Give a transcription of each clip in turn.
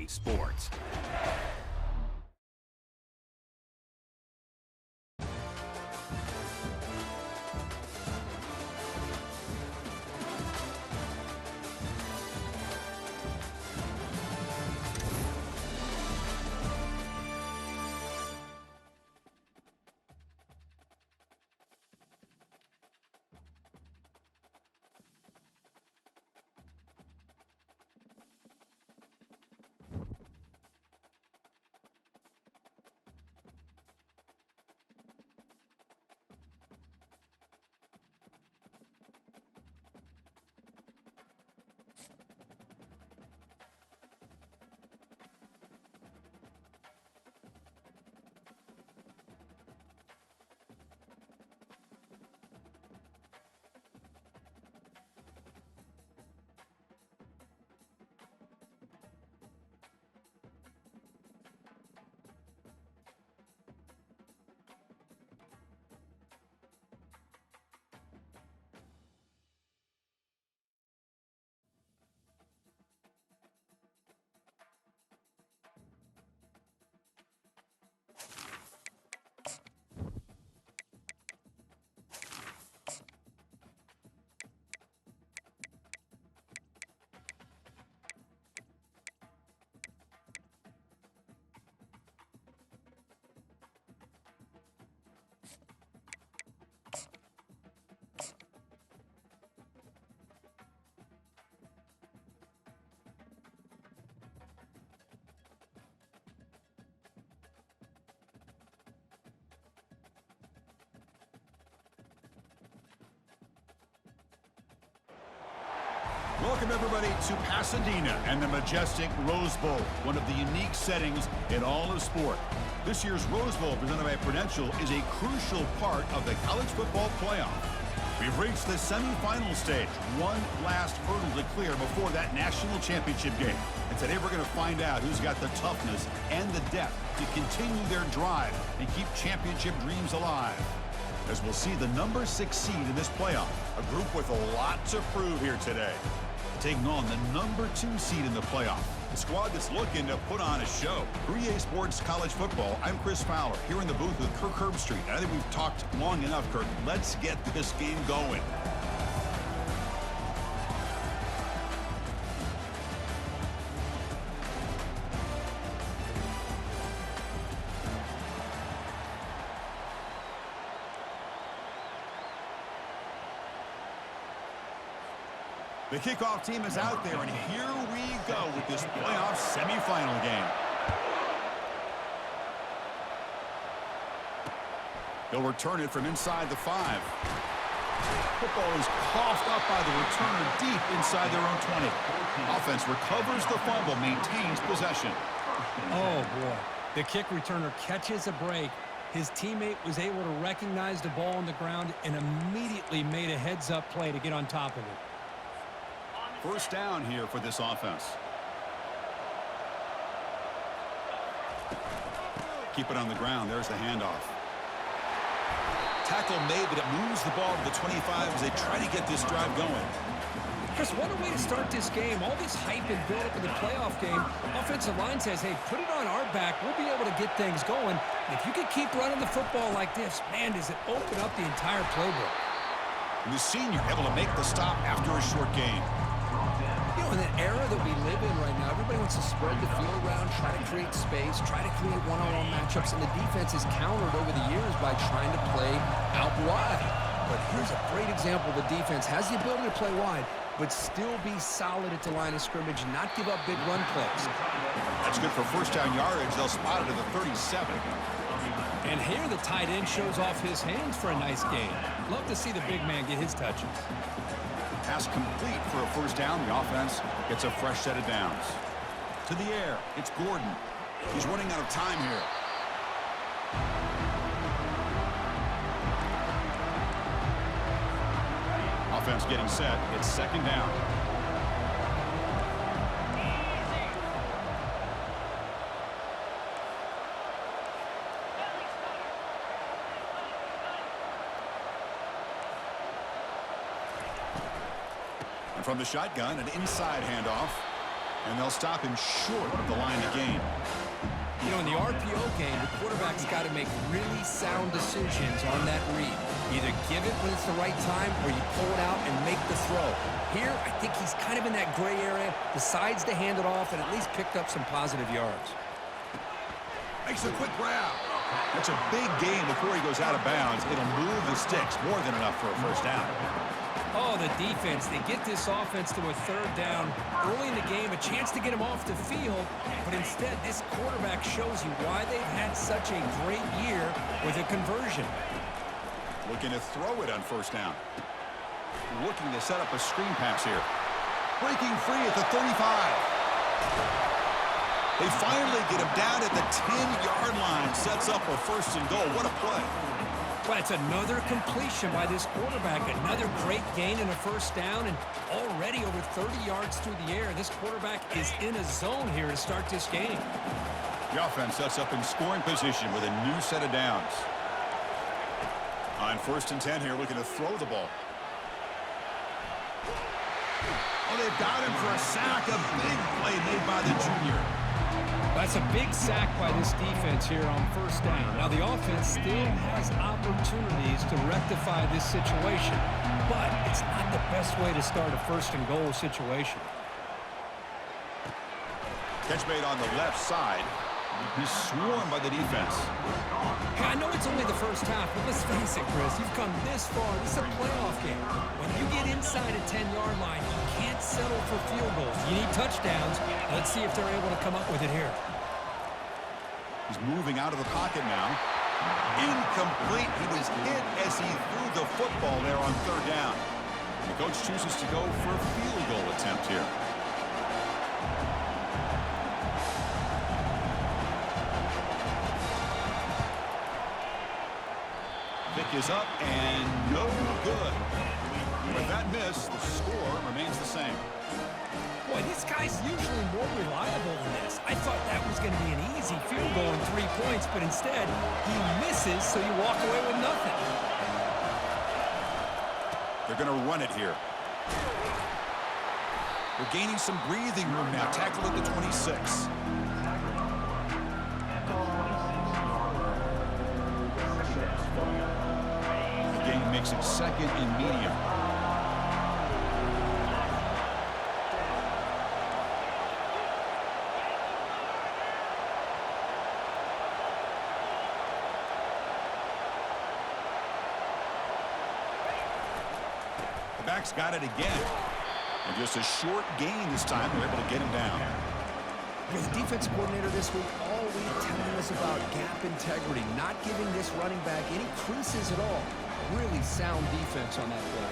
Sports. Welcome, everybody, to Pasadena and the majestic Rose Bowl, one of the unique settings in all of sport. This year's Rose Bowl, presented by Prudential, is a crucial part of the college football playoff. We've reached the semifinal stage, one last hurdle to clear before that national championship game. And today we're going to find out who's got the toughness and the depth to continue their drive and keep championship dreams alive. As we'll see the number 6 seed in this playoff, a group with a lot to prove here today. Taking on the number 2 seed in the playoff, the squad that's looking to put on a show. For EA Sports College Football, I'm Chris Fowler, here in the booth with Kirk Herbstreit. I think we've talked long enough, Kirk. Let's get this game going. The kickoff team is out there, and here we go with this playoff semifinal game. They'll return it from inside the 5. Football is coughed up by the returner deep inside their own 20. Offense recovers the fumble, maintains possession. Oh, boy. The kick returner catches a break. His teammate was able to recognize the ball on the ground and immediately made a heads-up play to get on top of it. First down here for this offense. Keep it on the ground. There's the handoff. Tackle made, but it moves the ball to the 25 as they try to get this drive going. Chris, what a way to start this game. All this hype and build-up in the playoff game. Offensive line says, hey, put it on our back. We'll be able to get things going. And if you can keep running the football like this, man, does it open up the entire playbook. And the senior able to make the stop after a short gain. You know, in the era that we live in right now, everybody wants to spread the field around, try to create space, try to create one-on-one matchups, and the defense is countered over the years by trying to play out wide. But here's a great example. The defense has the ability to play wide, but still be solid at the line of scrimmage, not give up big run plays. That's good for first down yardage. They'll spot it at the 37. And here the tight end shows off his hands for a nice gain. Love to see the big man get his touches. Pass complete for a first down. The offense gets a fresh set of downs. To the air, it's Gordon. He's running out of time here. Offense getting set. It's second down. And from the shotgun, an inside handoff. And they'll stop him short of the line of game. You know, in the RPO game, the quarterback's got to make really sound decisions on that read. Either give it when it's the right time or you pull it out and make the throw. Here, I think he's kind of in that gray area, decides to hand it off and at least picked up some positive yards. Makes a quick grab. That's a big gain before he goes out of bounds. It'll move the sticks more than enough for a first down. Oh, the defense. They get this offense to a third down early in the game, a chance to get him off the field, but instead this quarterback shows you why they've had such a great year with a conversion. Looking to throw it on first down. Looking to set up a screen pass here. Breaking free at the 35. They finally get him down at the 10-yard line. Sets up a first and goal. What a play. Well, it's another completion by this quarterback. Another great gain in a first down, and already over 30 yards through the air. This quarterback is in a zone here to start this game. The offense sets up in scoring position with a new set of downs. On first and 10 here, looking to throw the ball. Oh, they've got him for a sack. A big play made by the junior. That's a big sack by this defense here on first down. Now, the offense still has opportunities to rectify this situation, but it's not the best way to start a first and goal situation. Catch made on the left side. He's swarmed by the defense. Hey, I know it's only the first half, but let's face it, Chris. You've come this far. This is a playoff game. When you get inside a 10-yard line, you can't settle for field goals. You need touchdowns. Let's see if they're able to come up with it here. He's moving out of the pocket now. Incomplete. He was hit as he threw the football there on third down. The coach chooses to go for a field goal attempt here. Pick is up and no good. With that miss, the score remains the same. Boy, this guy's usually more reliable than this. I thought that was going to be an easy field goal and 3 points, but instead he misses, so you walk away with nothing. They're going to run it here. They're gaining some breathing room now. Tackle at the 26. Makes it second and medium. The back's got it again. And just a short gain this time. They're able to get him down. Yeah, the defense coordinator this week all week telling us about gap integrity, not giving this running back any creases at all. Really sound defense on that play.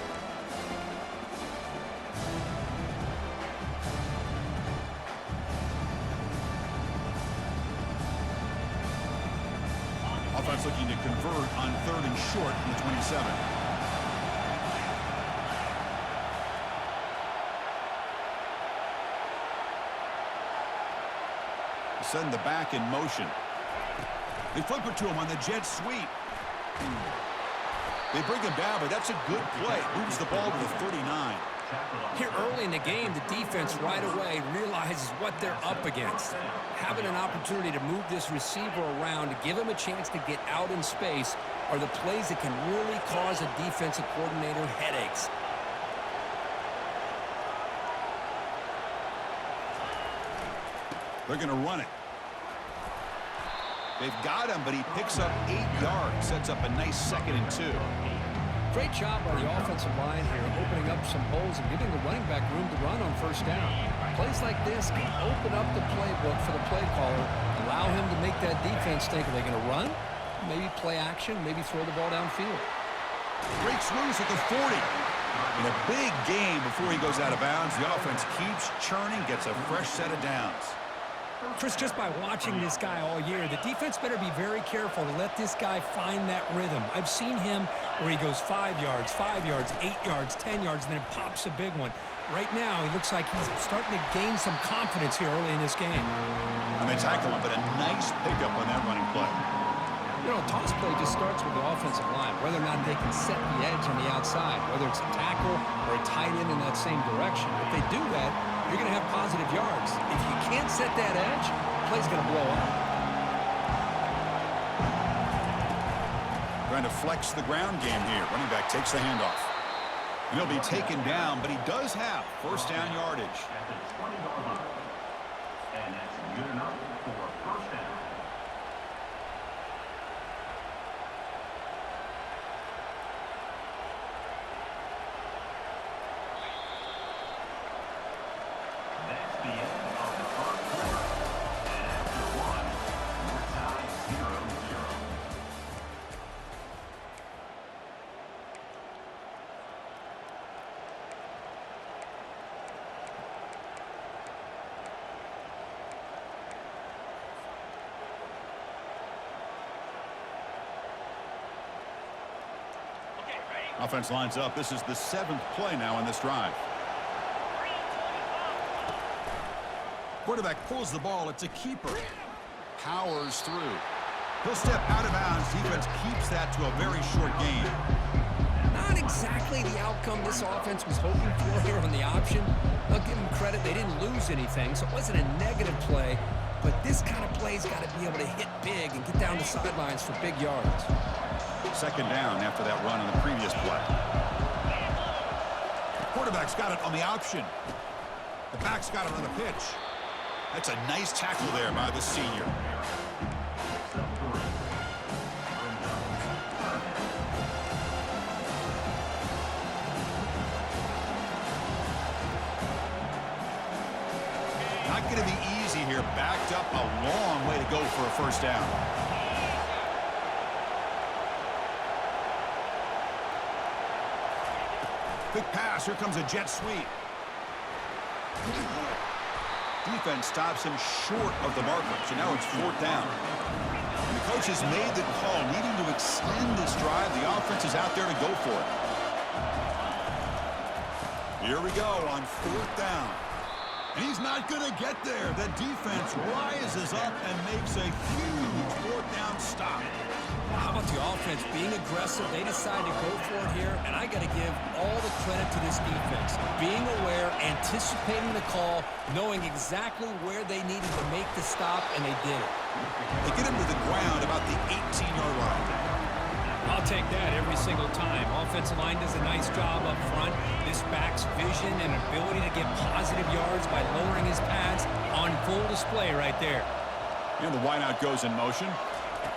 Offense looking to convert on third and short from the 27. Send the back in motion. They flip it to him on the jet sweep. They bring him down, but that's a good play. Moves the ball to the 39. Here early in the game, the defense right away realizes what they're up against. Having an opportunity to move this receiver around, to give him a chance to get out in space, are the plays that can really cause a defensive coordinator headaches. They're going to run it. They've got him, but he picks up 8 yards, sets up a nice second and 2. Great job by the offensive line here, opening up some holes and giving the running back room to run on first down. Plays like this can open up the playbook for the play caller, allow him to make that defense think, are they going to run? Maybe play action, maybe throw the ball downfield. Breaks loose at the 40. In a big game before he goes out of bounds, the offense keeps churning, gets a fresh set of downs. Chris, just by watching this guy all year, the defense better be very careful to let this guy find that rhythm. I've seen him where he goes 5 yards, 8 yards, 10 yards, and then pops a big one. Right now, he looks like he's starting to gain some confidence here early in this game. And they tackle him, but a nice pickup on that running play. You know, toss play just starts with the offensive line, whether or not they can set the edge on the outside, whether it's a tackle or a tight end in that same direction. If they do that, you're going to have positive yards. If you can't set that edge, the play's going to blow up. Trying to flex the ground game here. Running back takes the handoff. And he'll be taken down, but he does have first down yardage. At the 20-yard line. And that's good enough for first down. That's the end of the first quarter. And after one, we're tied 0-0. Offense lines up. This is the 7th play now in this drive. Quarterback pulls the ball. It's a keeper. Powers through. He'll step out of bounds. Defense keeps that to a very short gain. Not exactly the outcome this offense was hoping for here on the option. I'll give them credit. They didn't lose anything, so it wasn't a negative play. But this kind of play's got to be able to hit big and get down the sidelines for big yards. Second down after that run in the previous play. Quarterback's got it on the option. The back's got it on the pitch. That's a nice tackle there by the senior. Not going to be easy here. Backed up a long way to go for a first down. Quick pass. Here comes a jet sweep. Defense stops him short of the marker. So now it's 4th down. And the coach has made the call, needing to extend this drive. The offense is out there to go for it. Here we go on 4th down. And he's not going to get there. The defense rises up and makes a huge 4th down stop. How about the offense being aggressive? They decide to go for it here, and I got to give all the credit to this defense. Being aware, anticipating the call, knowing exactly where they needed to make the stop, and they did it. They get him to the ground about the 18-yard line. I'll take that every single time. Offensive line does a nice job up front. This back's vision and ability to get positive yards by lowering his pads on full display right there. And the wideout goes in motion.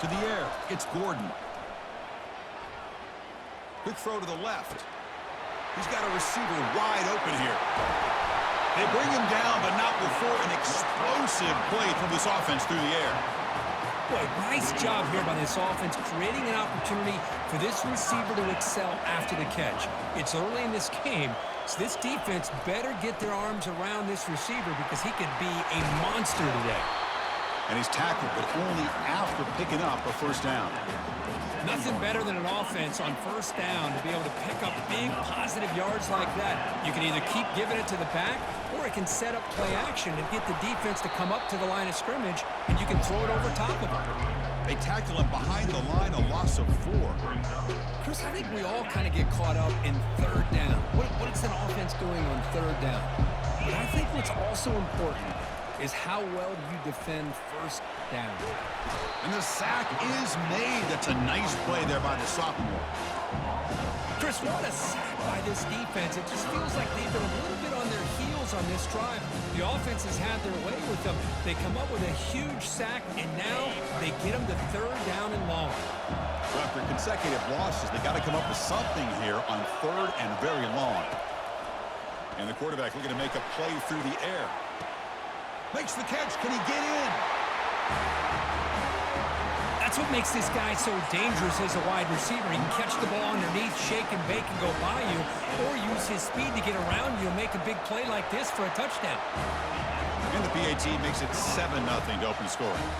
To the air, it's Gordon. Quick throw to the left. He's got a receiver wide open here. They bring him down, but not before an explosive play from this offense through the air. Boy, nice job here by this offense, creating an opportunity for this receiver to excel after the catch. It's early in this game, so this defense better get their arms around this receiver because he could be a monster today. And he's tackled, but only after picking up a first down. Nothing better than an offense on first down to be able to pick up big positive yards like that. You can either keep giving it to the back, or it can set up play action and get the defense to come up to the line of scrimmage, and you can throw it over top of them. They tackle him behind the line, a loss of 4. Chris, I think we all kind of get caught up in third down. What is an offense doing on third down? But I think what's also important is how well do you defend first down. And the sack is made. That's a nice play there by the sophomore. Chris, what a sack by this defense. It just feels like they've been a little bit on their heels on this drive. The offense has had their way with them. They come up with a huge sack, and now they get them to third down and long. So after consecutive losses, they got to come up with something here on third and very long. And the quarterback looking to make a play through the air. Makes the catch. Can he get in? That's what makes this guy so dangerous as a wide receiver. He can catch the ball underneath, shake and bake and go by you, or use his speed to get around you and make a big play like this for a touchdown. And the PAT makes it 7-0 to open scoring.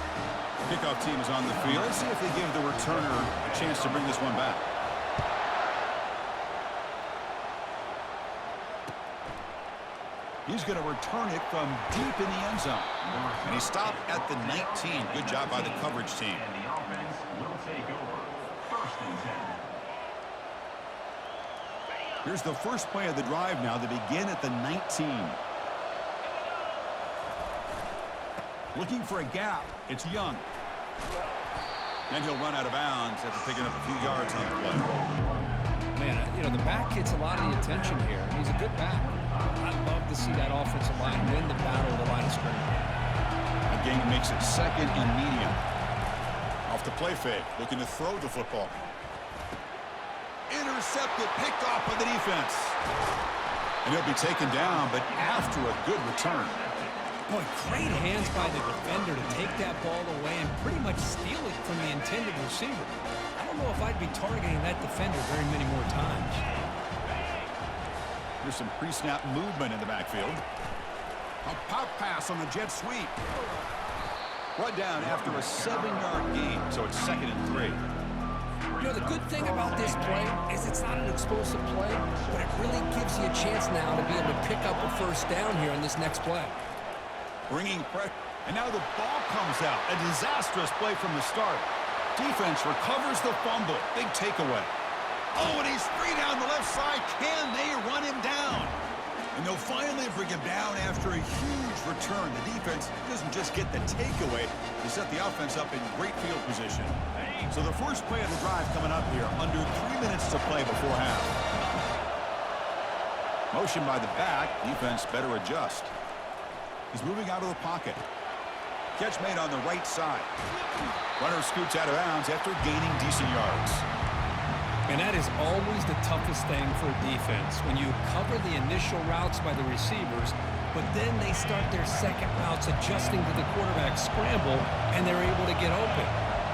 Kickoff team is on the field. Let's see if they give the returner a chance to bring this one back. He's going to return it from deep in the end zone. And he stopped at the 19. Good job by the coverage team. And the offense will take Here's the first play of the drive now. They begin at the 19. Looking for a gap. It's Young. And he'll run out of bounds after picking up a few yards on the play. Man, you know, the back gets a lot of the attention here. He's a good back. I'd love to see that offensive line win the battle of the line of scrimmage. Again, makes it second and medium. Off the play fake, looking to throw the football. Intercepted, picked off by the defense. And he'll be taken down, but after a good return. Boy, great hands by the defender to take that ball away and pretty much steal it from the intended receiver. I don't know if I'd be targeting that defender very many more times. There's some pre-snap movement in the backfield. A pop pass on the jet sweep. Brought down after a 7-yard gain, so it's 2nd and 3. You know, the good thing about this play is it's not an explosive play, but it really gives you a chance now to be able to pick up a first down here on this next play. Bringing pressure, and now the ball comes out. A disastrous play from the start. Defense recovers the fumble. Big takeaway. Oh, and he's free down the left side. Can they run him down? And they'll finally bring him down after a huge return. The defense doesn't just get the takeaway. They set the offense up in great field position. So the first play of the drive coming up here. Under 3 minutes to play before half. Motion by the back. Defense better adjust. He's moving out of the pocket. Catch made on the right side. Runner scoots out of bounds after gaining decent yards. And that is always the toughest thing for a defense, when you cover the initial routes by the receivers, but then they start their second routes adjusting to the quarterback's scramble, and they're able to get open.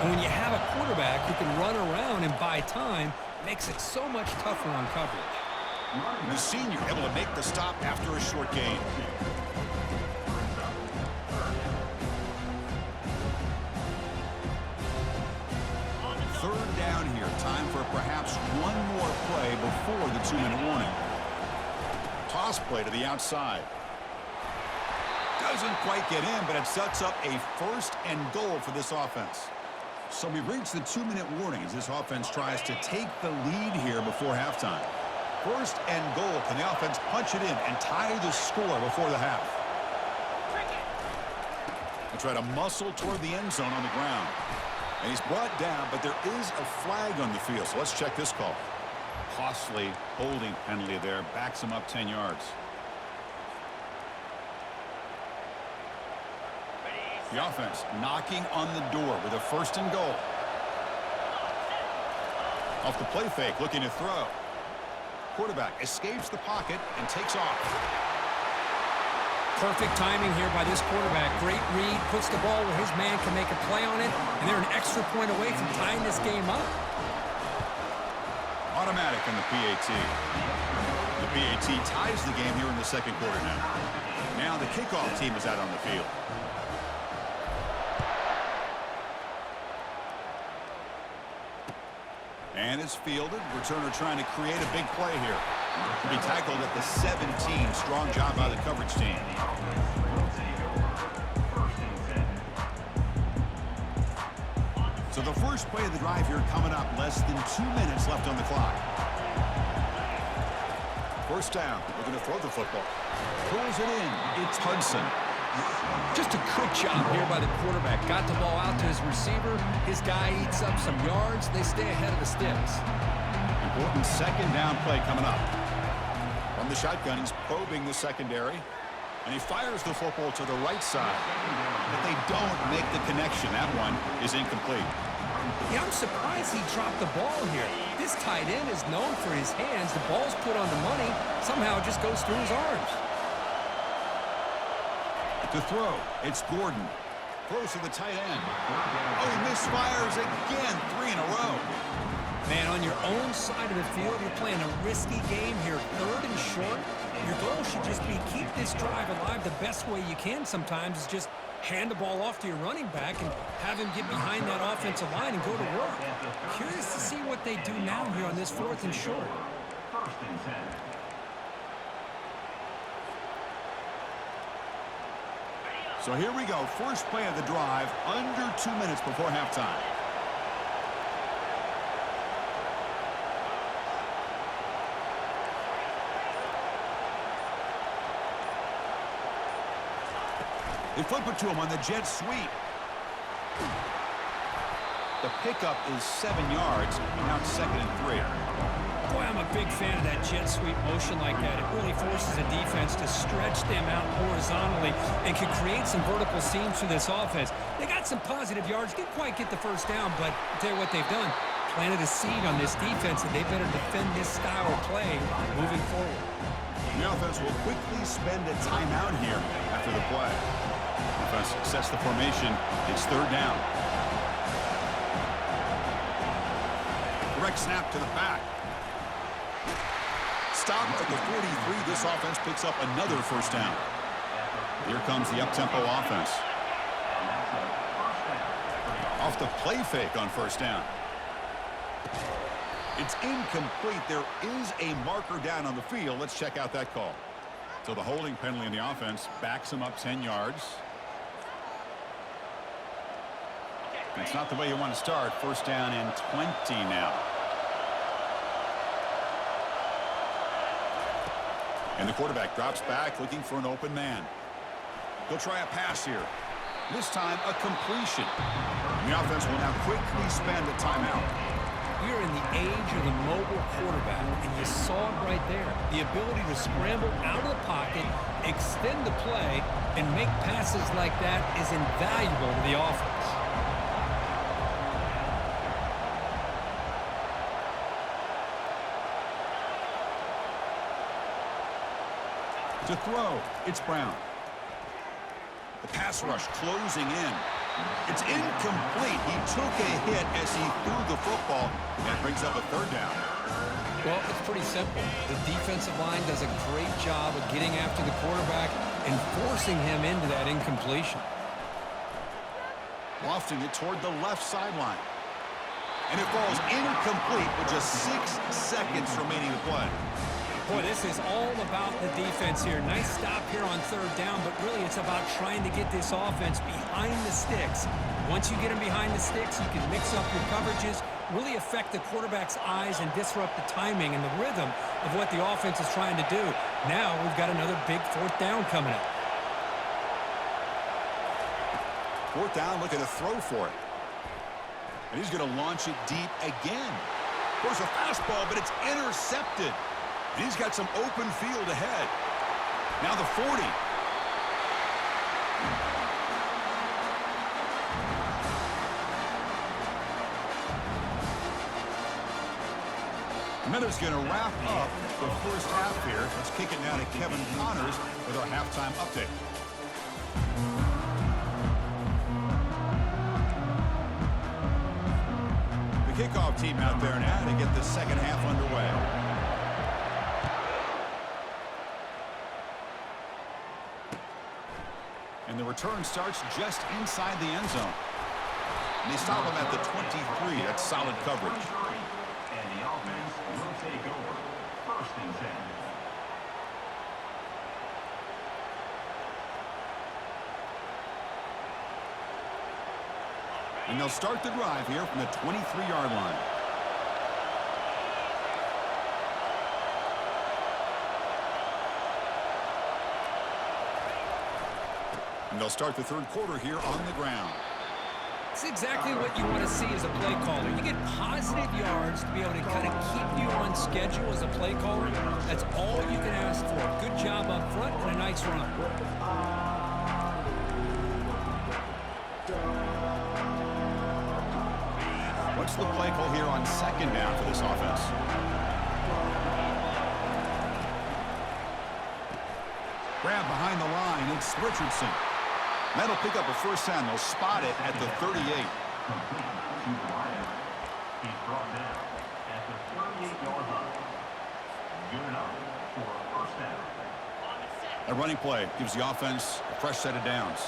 And when you have a quarterback who can run around and buy time, it makes it so much tougher on coverage. The senior able to make the stop after a short gain. Third down here. Time for perhaps one more play before the 2-minute warning. Toss play to the outside. Doesn't quite get in, but it sets up a 1st and goal for this offense. So we've reached the 2-minute warning as this offense tries to take the lead here before halftime. 1st and goal. Can the offense punch it in and tie the score before the half? They try to muscle toward the end zone on the ground. And he's brought down, but there is a flag on the field. So let's check this call. Costly holding penalty there. Backs him up 10 yards. The offense knocking on the door with a 1st and goal. Off the play fake, looking to throw. Quarterback escapes the pocket and takes off. Perfect timing here by this quarterback. Great read, puts the ball where his man can make a play on it, and they're an extra point away from tying this game up. Automatic on the PAT. The PAT ties the game here in the 2nd quarter now. Now the kickoff team is out on the field. And it's fielded. Returner trying to create a big play here. To be tackled at the 17. Strong job by the coverage team. So the first play of the drive here coming up. Less than 2 minutes left on the clock. 1st down. Looking to throw the football. Pulls it in. It's Hudson. Just a good job here by the quarterback. Got the ball out to his receiver. His guy eats up some yards. They stay ahead of the sticks. Important 2nd down play coming up. From the shotgun, he's probing the secondary. And he fires the football to the right side. But they don't make the connection. That one is incomplete. Yeah, I'm surprised he dropped the ball here. This tight end is known for his hands. The ball's put on the money. Somehow it just goes through his arms. To throw, it's Gordon. Throws to the tight end. Oh, he misfires again. 3 in a row. Man, on your own side of the field, you're playing a risky game here. 3rd and short. Your goal should just be keep this drive alive the best way you can sometimes is just hand the ball off to your running back and have him get behind that offensive line and go to work. Curious to see what they do now here on this 4th and short. 1st and 10. So here we go. First play of the drive. Under 2 minutes before halftime. They flip it to him on the jet sweep. The pickup is 7 yards. Now it's 2nd and 3. Boy, I'm a big fan of that jet sweep motion like that. It really forces a defense to stretch them out horizontally and can create some vertical seams for this offense. They got some positive yards. Didn't quite get the first down, but I'll tell you what they've done. Planted a seed on this defense, and they better defend this style of play moving forward. The offense will quickly spend a timeout here after the play. Offense sets the formation. It's 3rd down. Direct snap to the back. Stop at the 43. This offense picks up another 1st down. Here comes the up-tempo offense. Off the play fake on 1st down. It's incomplete. There is a marker down on the field. Let's check out that call. So the holding penalty in the offense backs him up 10 yards. It's not the way you want to start. 1st down and 20 now. And the quarterback drops back looking for an open man. He'll try a pass here. This time a completion. The offense will now quickly spend a timeout. We're in the age of the mobile quarterback, and you saw it right there. The ability to scramble out of the pocket, extend the play, and make passes like that is invaluable to the offense. To throw, it's Brown. The pass rush closing in. It's incomplete. He took a hit as he threw the football, and it brings up a 3rd down. Well, it's pretty simple. The defensive line does a great job of getting after the quarterback and forcing him into that incompletion. Lofting it toward the left sideline. And it falls incomplete with just 6 seconds remaining to play. Boy, this is all about the defense here. Nice stop here on 3rd down, but really it's about trying to get this offense behind the sticks. Once you get them behind the sticks, you can mix up your coverages, really affect the quarterback's eyes and disrupt the timing and the rhythm of what the offense is trying to do. Now we've got another big 4th down coming up. 4th down, looking to throw for it. And he's going to launch it deep again. There's a fastball, but it's intercepted. And he's got some open field ahead. Now the 40. And that is going to wrap up the first half here. Let's kick it now to Kevin Connors with our halftime update. The kickoff team out there now to get the second half underway. And the return starts just inside the end zone. And they stop him at the 23. That's solid coverage. And the offense will take over. 1st and 10. And they'll start the drive here from the 23-yard line. And they'll start the 3rd quarter here on the ground. It's exactly what you want to see as a play caller. You get positive yards to be able to kind of keep you on schedule as a play caller. That's all you can ask for. Good job up front and a nice run. What's the play call here on 2nd down for this offense? Grab behind the line. It's Richardson. That'll pick up a 1st down. They'll spot it at the 38. Complete to the line. He's brought down at the 38-yard line. Good enough for a 1st down. A running play gives the offense a fresh set of downs.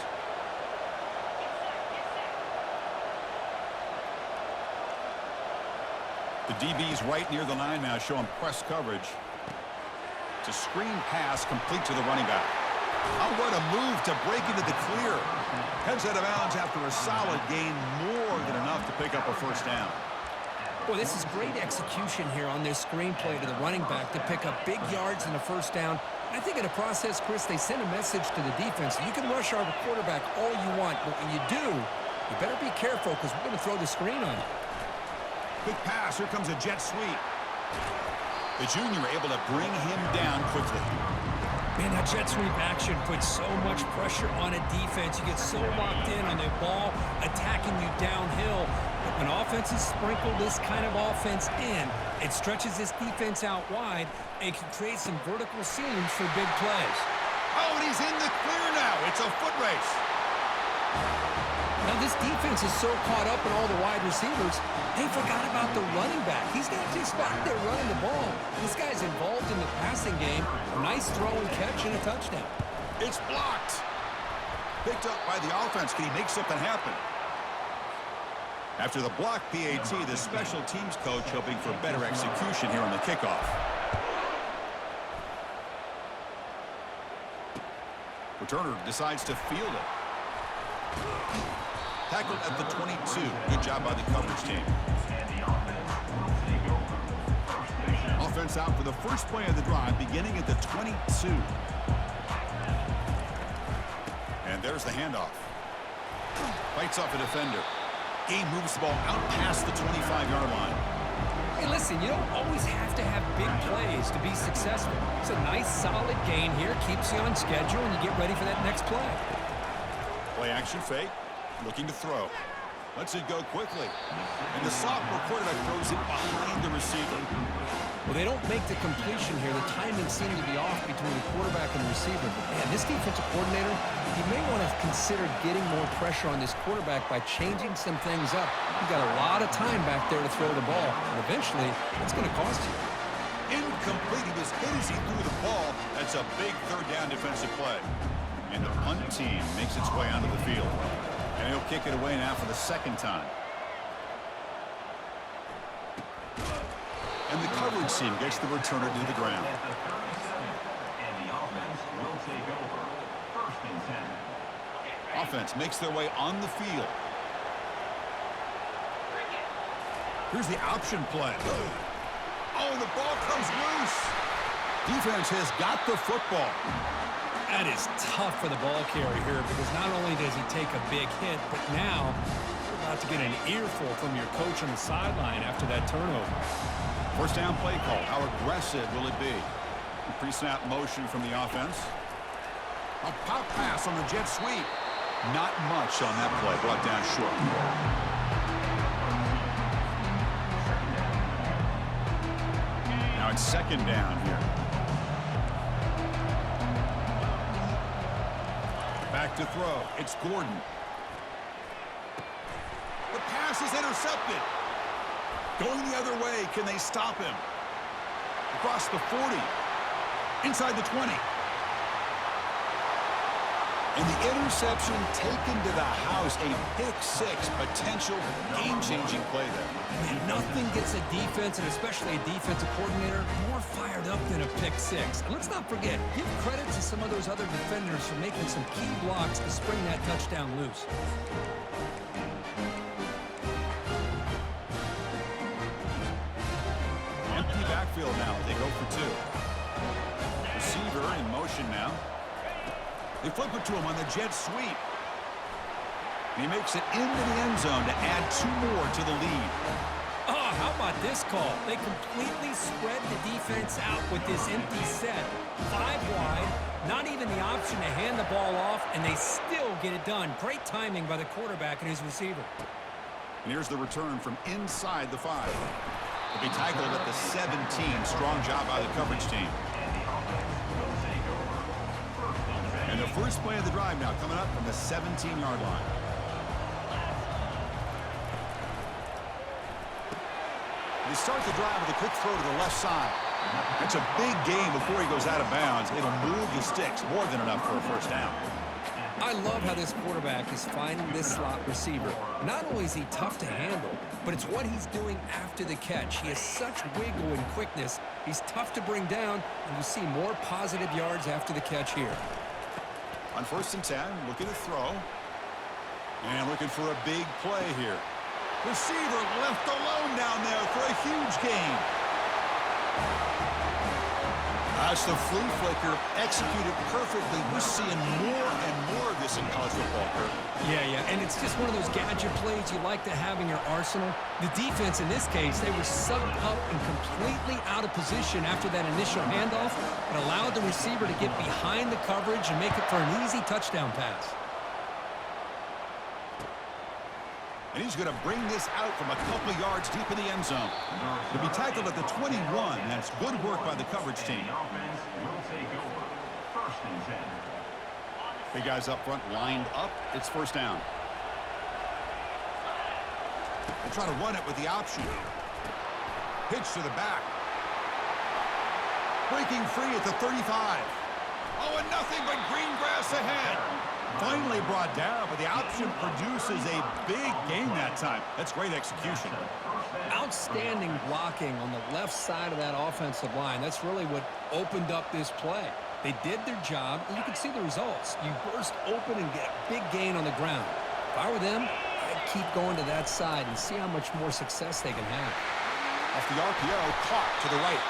The DB's right near the line now, showing press coverage. It's a screen pass complete to the running back. Oh, what a move to break into the clear. Heads out of bounds after a solid gain, more than enough to pick up a 1st down. Well, this is great execution here on this screenplay to the running back to pick up big yards and a first down. I think in the process, Chris, they send a message to the defense. You can rush our quarterback all you want, but when you do, you better be careful because we're going to throw the screen on you. Quick pass. Here comes a jet sweep. The junior able to bring him down quickly. Man, that jet sweep action puts so much pressure on a defense. You get so locked in on the ball attacking you downhill. But when offenses sprinkle this kind of offense in, it stretches this defense out wide and can create some vertical seams for big plays. Oh, and he's in the clear now. It's a foot race. Now, this defense is so caught up in all the wide receivers, they forgot about the running back. He's not just back there running the ball. This guy's involved in the passing game. A nice throw and catch and a touchdown. It's blocked. Picked up by the offense. Can he make something happen? After the block PAT, the special teams coach hoping for better execution here on the kickoff. Returner decides to field it. Tackled at the 22. Good job by the coverage team. Offense out for the first play of the drive, beginning at the 22. And there's the handoff. Fights off a defender. Game moves the ball out past the 25-yard line. Hey, listen, you don't always have to have big plays to be successful. It's a nice, solid gain here. Keeps you on schedule, and you get ready for that next play. Play action fake. Looking to throw. Lets it go quickly. And the sophomore quarterback throws it behind the receiver. Well, they don't make the completion here. The timing seemed to be off between the quarterback and the receiver. But, man, this defensive coordinator, he may want to consider getting more pressure on this quarterback by changing some things up. You've got a lot of time back there to throw the ball. And eventually, it's going to cost you. Incomplete. He was hit as he threw the ball. That's a big third down defensive play. And the punt team makes its way onto the field. And he'll kick it away now for the second time. And the coverage team gets the returner to the ground. And the offense will take over. First and 10. Offense makes their way on the field. Here's the option play. Oh, the ball comes loose. Defense has got the football. That is tough for the ball carrier here because not only does he take a big hit, but now you're about to get an earful from your coach on the sideline after that turnover. First down play call. How aggressive will it be? Pre-snap motion from the offense. A pop pass on the jet sweep. Not much on that play. Brought down short. Now it's second down here. Back to throw. It's Gordon. The pass is intercepted. Going the other way. Can they stop him? Across the 40. Inside the 20. And the interception taken to the house. A pick-6 potential game-changing play there. And nothing gets a defense, and especially a defensive coordinator, more fired up than a pick-6. And let's not forget, give credit to some of those other defenders for making some key blocks to spring that touchdown loose. Empty backfield now. They go for two. Receiver in motion now. They flip it to him on the jet sweep. And he makes it into the end zone to add two more to the lead. Oh, how about this call? They completely spread the defense out with this empty set. 5 wide, not even the option to hand the ball off, and they still get it done. Great timing by the quarterback and his receiver. And here's the return from inside the 5. He'll be tackled at the 17. Strong job by the coverage team. And the first play of the drive now coming up from the 17-yard line. They start the drive with a quick throw to the left side. That's a big gain before he goes out of bounds. It'll move the sticks more than enough for a first down. I love how this quarterback is finding this slot receiver. Not only is he tough to handle, but it's what he's doing after the catch. He has such wiggle and quickness. He's tough to bring down, and you see more positive yards after the catch here. On 1st and 10, looking to throw. And looking for a big play here. Receiver left alone down there for a huge gain. That's the flea flicker executed perfectly. We're seeing more and more of this in college football, Kurt. Yeah, and it's just one of those gadget plays you like to have in your arsenal. The defense in this case, they were sucked up and completely out of position after that initial handoff, but allowed the receiver to get behind the coverage and make it for an easy touchdown pass. And he's going to bring this out from a couple yards deep in the end zone. To be tackled at the 21, that's good work by the coverage team. The offense will take over. First and 10. Big guys up front lined up. It's first down. They try to run it with the option. Pitch to the back. Breaking free at the 35. Oh, and nothing but green grass ahead. Finally brought down, but the option produces a big gain that time. That's great execution. Outstanding blocking on the left side of that offensive line. That's really what opened up this play. They did their job, and you can see the results. You burst open and get a big gain on the ground. If I were them, I'd keep going to that side and see how much more success they can have. Off the RPO, caught to the right.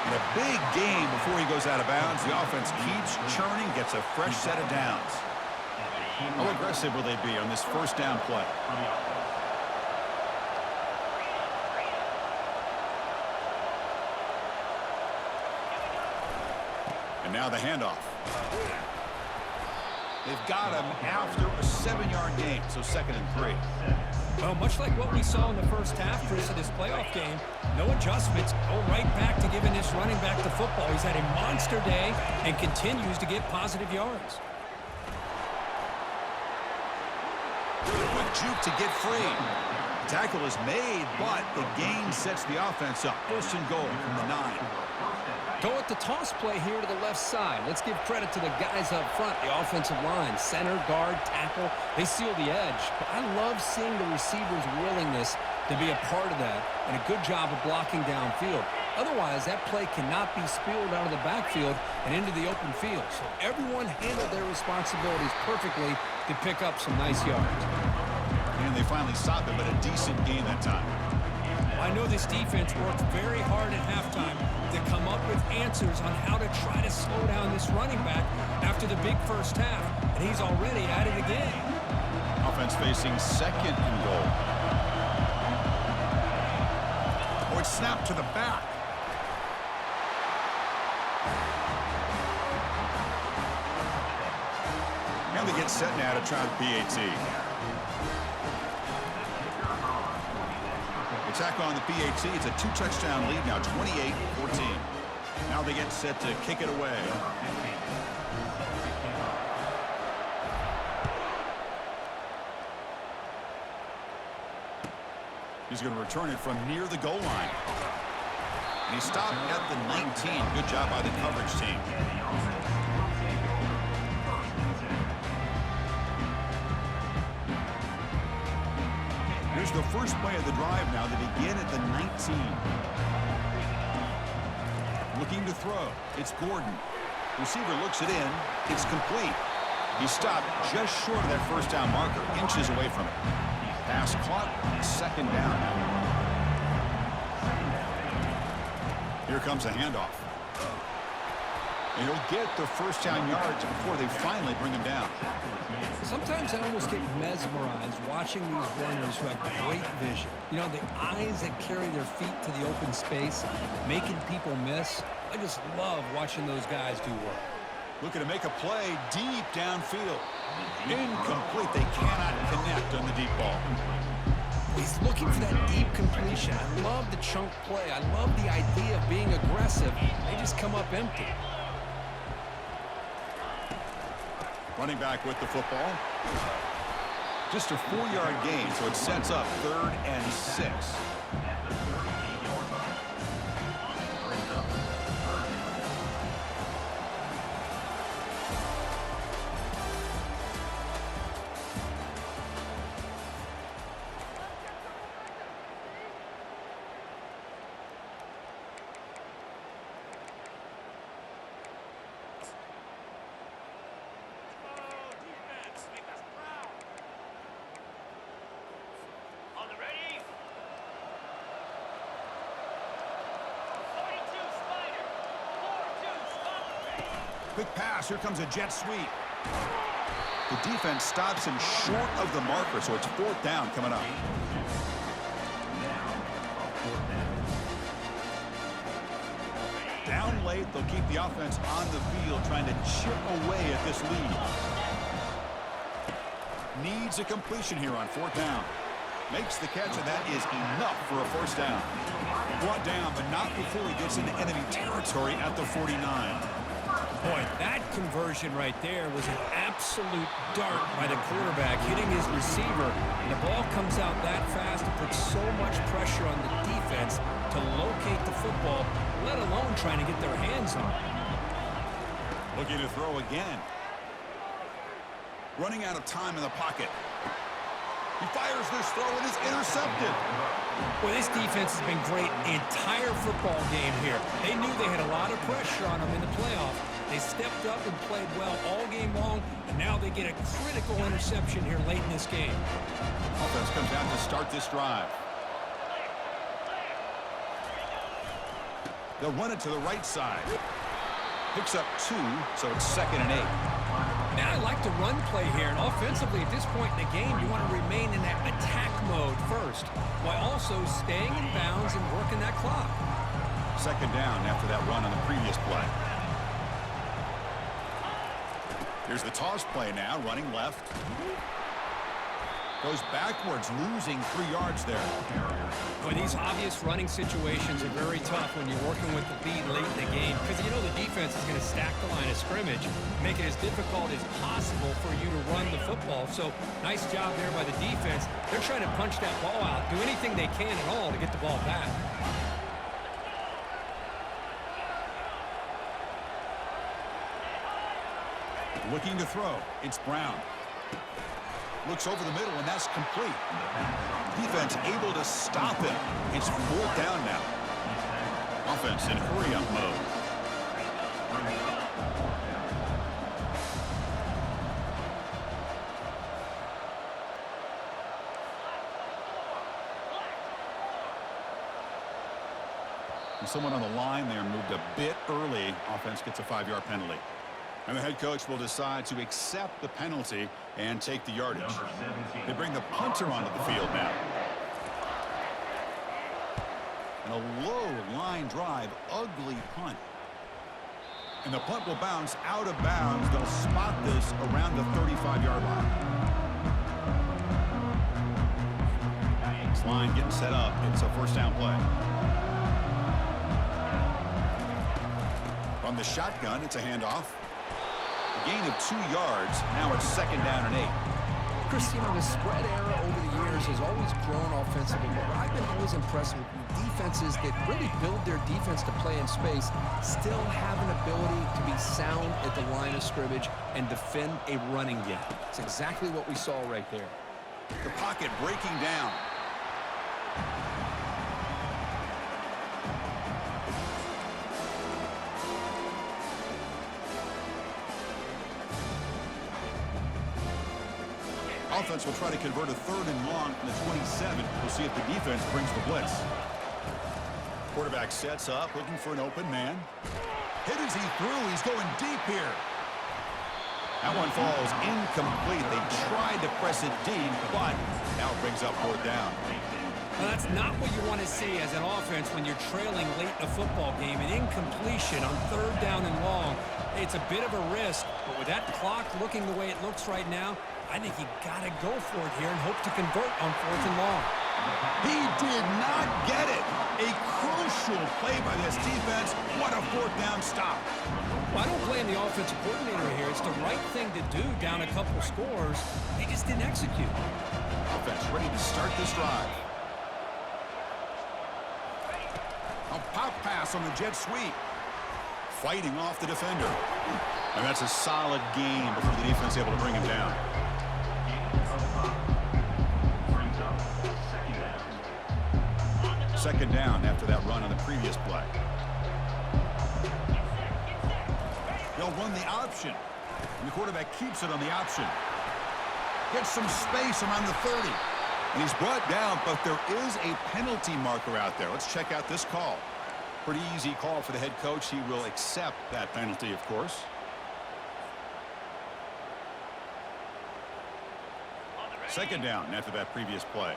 And a big gain before he goes out of bounds. The offense keeps churning, gets a fresh set of downs. How aggressive will they be on this first down play? And now the handoff. They've got him after a 7-yard gain, so 2nd and 3. Well, much like what we saw in the first half, Chris, of this playoff game, no adjustments, go right back to giving this running back the football. He's had a monster day and continues to get positive yards. Quick juke to get free. The tackle is made, but the gain sets the offense up. First and goal from the 9. Go with the toss play here to the left side. Let's give credit to the guys up front, the offensive line, center, guard, tackle. They seal the edge. But I love seeing the receiver's willingness to be a part of that and a good job of blocking downfield. Otherwise, that play cannot be spilled out of the backfield and into the open field. So everyone handled their responsibilities perfectly to pick up some nice yards. And they finally stopped him, but a decent gain that time. I know this defense worked very hard at halftime to come up with answers on how to try to slow down this running back after the big first half, and he's already at it again. Offense facing 2nd and goal. Oh, it's snapped to the back. And they get set now to try the PAT. Attack on the PAT. It's a 2-touchdown lead now, 28-14. Now they get set to kick it away. He's going to return it from near the goal line. And he stopped at the 19. Good job by the coverage team. Here's the first play of the drive now. They begin at the 19. Looking to throw. It's Gordon. Receiver looks it in. It's complete. He stopped just short of that first down marker, inches away from it. Pass caught, 2nd down now. Here comes a handoff. And he'll get the first down yards before they finally bring him down. Sometimes I almost get mesmerized watching these runners who have great vision. You know, the eyes that carry their feet to the open space, making people miss. I just love watching those guys do work. Looking to make a play deep downfield. Incomplete. They cannot connect on the deep ball. He's looking for that deep completion. I love the chunk play. I love the idea of being aggressive. They just come up empty. Running back with the football. Just a 4-yard gain, so it sets up 3rd and 6. Quick pass. Here comes a jet sweep. The defense stops him short of the marker, so it's 4th down coming up. Down late, they'll keep the offense on the field, trying to chip away at this lead. Needs a completion here on 4th down. Makes the catch, and that is enough for a 1st down. Brought down, but not before he gets into enemy territory at the 49. Boy, that conversion right there was an absolute dart by the quarterback, hitting his receiver. And the ball comes out that fast and puts so much pressure on the defense to locate the football, let alone trying to get their hands on it. Looking to throw again. Running out of time in the pocket. He fires this throw and is intercepted. Well, this defense has been great the entire football game here. They knew they had a lot of pressure on them in the playoffs. They stepped up and played well all game long, and now they get a critical interception here late in this game. Offense comes out to start this drive. They'll run it to the right side. Picks up 2, so it's 2nd and 8. Now I like the run play here, and offensively at this point in the game, you want to remain in that attack mode first, while also staying in bounds and working that clock. 2nd down after that run on the previous play. Here's the toss play now, running left. Goes backwards, losing 3 yards there. Boy, these obvious running situations are very tough when you're working with the lead late in the game, because you know the defense is going to stack the line of scrimmage, make it as difficult as possible for you to run the football. So nice job there by the defense. They're trying to punch that ball out, do anything they can at all to get the ball back. Looking to throw. It's Brown. Looks over the middle, and that's complete. Defense able to stop him. It's 4th down now. Offense in hurry-up mode. And someone on the line there moved a bit early. Offense gets a 5-yard penalty. And the head coach will decide to accept the penalty and take the yardage. They bring the punter onto the field now. And a low line drive, ugly punt. And the punt will bounce out of bounds. They'll spot this around the 35-yard line. This line getting set up. It's a 1st down play. From the shotgun, it's a handoff. A gain of 2 yards. Now it's 2nd down and 8. Chris, you know, the spread era over the years has always grown offensively, but what I've been always impressed with defenses that really build their defense to play in space still have an ability to be sound at the line of scrimmage and defend a running game. It's exactly what we saw right there. The pocket breaking down. Offense will try to convert a 3rd and long from the 27. We'll see if the defense brings the blitz. Quarterback sets up, looking for an open man. Hit as he threw. He's going deep here. That one falls incomplete. They tried to press it deep, but now it brings up 4th down. Well, that's not what you want to see as an offense when you're trailing late in a football game. An incompletion on 3rd down and long. It's a bit of a risk, but with that clock looking the way it looks right now, I think you got to go for it here and hope to convert on 4th and long. He did not get it. A crucial play by this defense. What a 4th down stop. Well, I don't blame the offensive coordinator here. It's the right thing to do down a couple scores. They just didn't execute. Offense ready to start this drive. A pop pass on the jet sweep. Fighting off the defender. And that's a solid gain before the defense able to bring him down. Second down after that run on the previous play. They'll run the option. And the quarterback keeps it on the option. Gets some space around the 30. And he's brought down, but there is a penalty marker out there. Let's check out this call. Pretty easy call for the head coach. He will accept that penalty, of course. Second down after that previous play.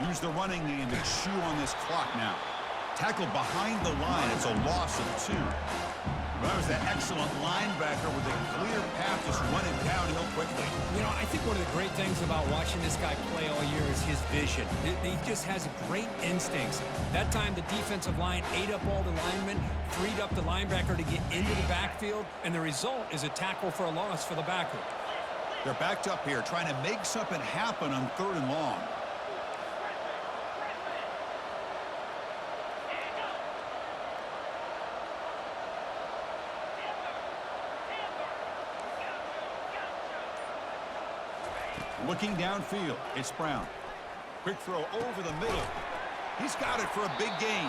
Use the running game to chew on this clock now. Tackled behind the line. It's a loss of 2. That was that excellent linebacker with a clear path, just running downhill quickly. You know, I think one of the great things about watching this guy play all year is his vision. He just has great instincts. That time, the defensive line ate up all the linemen, freed up the linebacker to get into the backfield, and the result is a tackle for a loss for the backer. They're backed up here, trying to make something happen on 3rd and long. Looking downfield, it's Brown. Quick throw over the middle. He's got it for a big gain.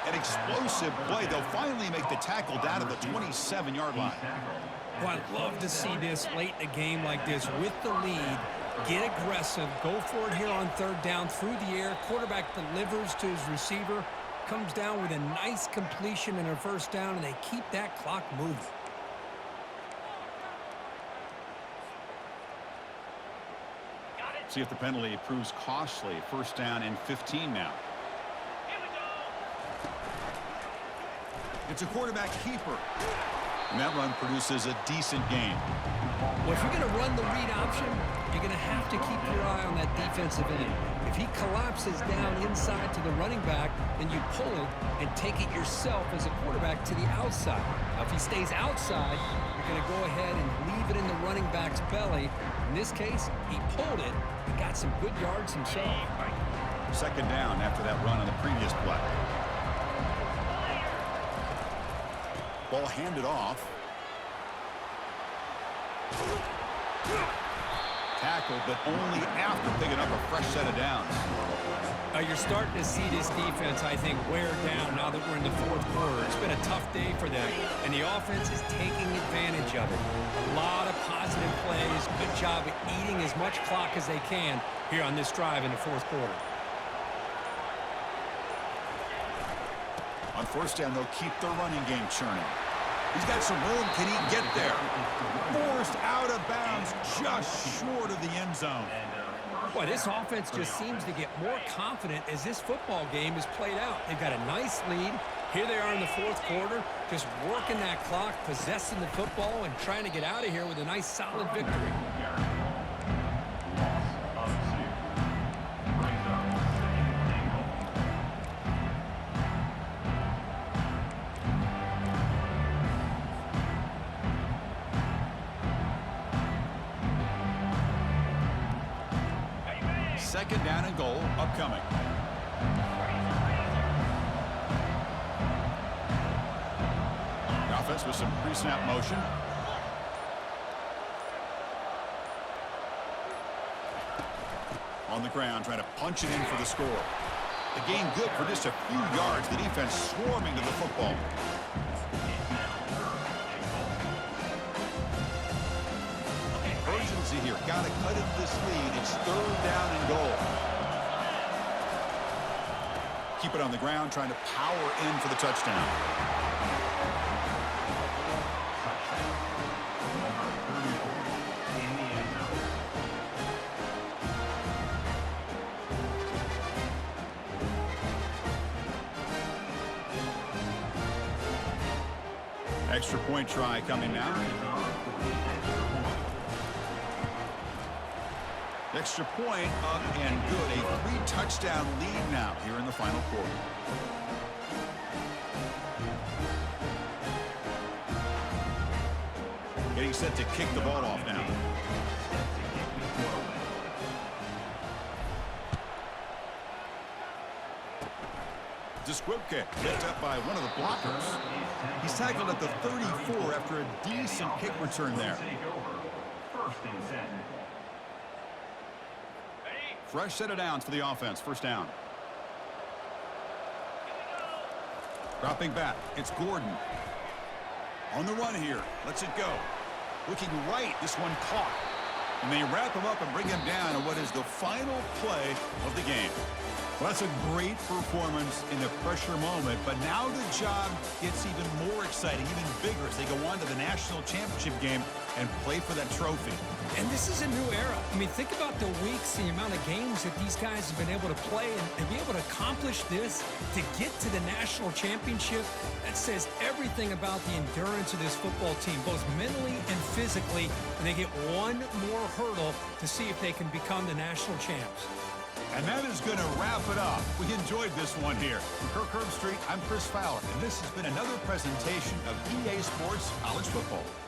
An explosive play. They'll finally make the tackle down to the 27-yard line. Well, I'd love to see this late in a game like this with the lead. Get aggressive. Go for it here on 3rd down through the air. Quarterback delivers to his receiver. Comes down with a nice completion and a 1st down, and they keep that clock moving. See if the penalty proves costly. 1st down and 15 now. It's a quarterback keeper. And that run produces a decent gain. Well, if you're going to run the read option, you're going to have to keep your eye on that defensive end. If he collapses down inside to the running back, then you pull it and take it yourself as a quarterback to the outside. Now, if he stays outside, you're going to go ahead and leave it in the running back's belly. In this case, he pulled it and got some good yards himself. 2nd down after that run on the previous play. Ball handed off. Tackle, but only after picking up a fresh set of downs. You're starting to see this defense, I think, wear down now that we're in the 4th quarter. It's been a tough day for them, and the offense is taking advantage of it. A lot of positive plays. Good job at eating as much clock as they can here on this drive in the 4th quarter. On 1st down, they'll keep their running game churning. He's got some room. Can he get there? Forced out of bounds, just short of the end zone. Boy, this offense just seems to get more confident as this football game is played out. They've got a nice lead. Here they are in the 4th quarter, just working that clock, possessing the football, and trying to get out of here with a nice, solid victory. Second down and goal upcoming. The offense with some pre-snap motion. On the ground, trying to punch it in for the score. The gain good for just a few yards. The defense swarming to the football. Urgency here. Got to cut into this lead. It's 3rd down and goal. Keep it on the ground, trying to power in for the touchdown. Extra point try coming now. Extra point up and good. A 3-touchdown lead now here in the final quarter. Getting set to kick the ball off now. Zasquipke picked up by one of the blockers. He's tackled at the 34 after a decent kick return there. Fresh set of downs for the offense. 1st down. Dropping back. It's Gordon. On the run here. Lets it go. Looking right. This one caught. And they wrap him up and bring him down in what is the final play of the game. Well, that's a great performance in the pressure moment, but now the job gets even more exciting, even bigger as they go on to the national championship game and play for that trophy. And this is a new era. I mean, think about the weeks, the amount of games that these guys have been able to play and be able to accomplish this, to get to the national championship. That says everything about the endurance of this football team, both mentally and physically, and they get one more hurdle to see if they can become the national champs. And that is going to wrap it up. We enjoyed this one here. From Kirk Herbstreit, I'm Chris Fowler, and this has been another presentation of EA Sports College Football.